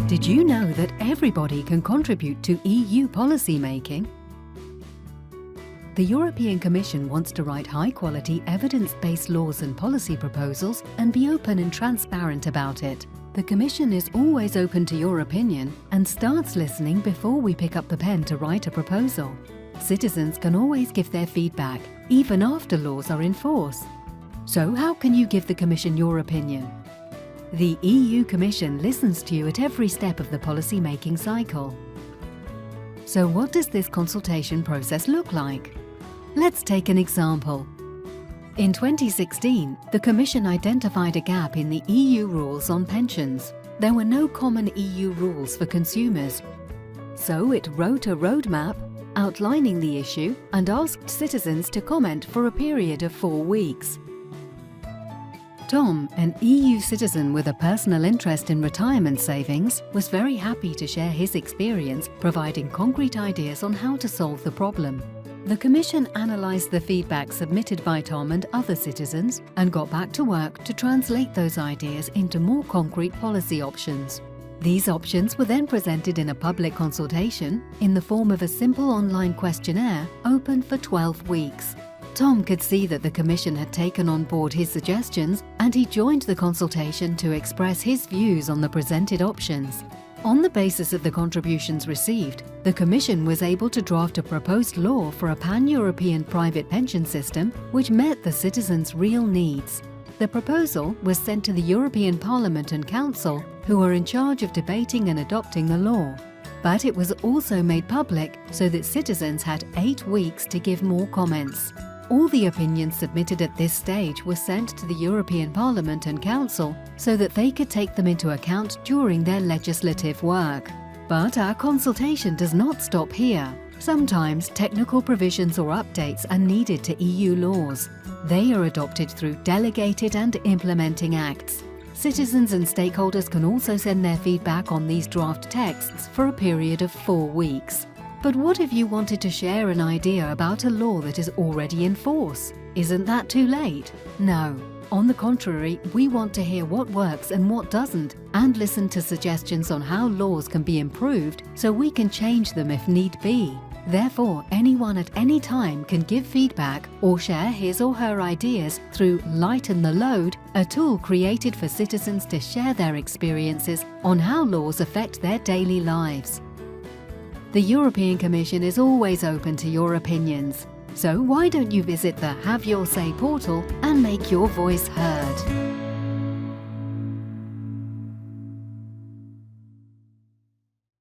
Did you know that everybody can contribute to EU policy making? The European Commission wants to write high-quality, evidence-based laws and policy proposals and be open and transparent about it. The Commission is always open to your opinion and starts listening before we pick up the pen to write a proposal. Citizens can always give their feedback, even after laws are in force. So how can you give the Commission your opinion? The EU Commission listens to you at every step of the policy-making cycle. So what does this consultation process look like? Let's take an example. In 2016, the Commission identified a gap in the EU rules on pensions. There were no common EU rules for consumers. So it wrote a roadmap outlining the issue and asked citizens to comment for a period of 4 weeks. Tom, an EU citizen with a personal interest in retirement savings, was very happy to share his experience, providing concrete ideas on how to solve the problem. The Commission analysed the feedback submitted by Tom and other citizens and got back to work to translate those ideas into more concrete policy options. These options were then presented in a public consultation in the form of a simple online questionnaire open for 12 weeks. Tom could see that the Commission had taken on board his suggestions and he joined the consultation to express his views on the presented options. On the basis of the contributions received, the Commission was able to draft a proposed law for a pan-European private pension system which met the citizens' real needs. The proposal was sent to the European Parliament and Council, who are in charge of debating and adopting the law. But it was also made public so that citizens had 8 weeks to give more comments. All the opinions submitted at this stage were sent to the European Parliament and Council so that they could take them into account during their legislative work. But our consultation does not stop here. Sometimes technical provisions or updates are needed to EU laws. They are adopted through delegated and implementing acts. Citizens and stakeholders can also send their feedback on these draft texts for a period of 4 weeks. But what if you wanted to share an idea about a law that is already in force? Isn't that too late? No. On the contrary, we want to hear what works and what doesn't, and listen to suggestions on how laws can be improved so we can change them if need be. Therefore, anyone at any time can give feedback or share his or her ideas through Lighten the Load, a tool created for citizens to share their experiences on how laws affect their daily lives. The European Commission is always open to your opinions. So why don't you visit the Have Your Say portal and make your voice heard?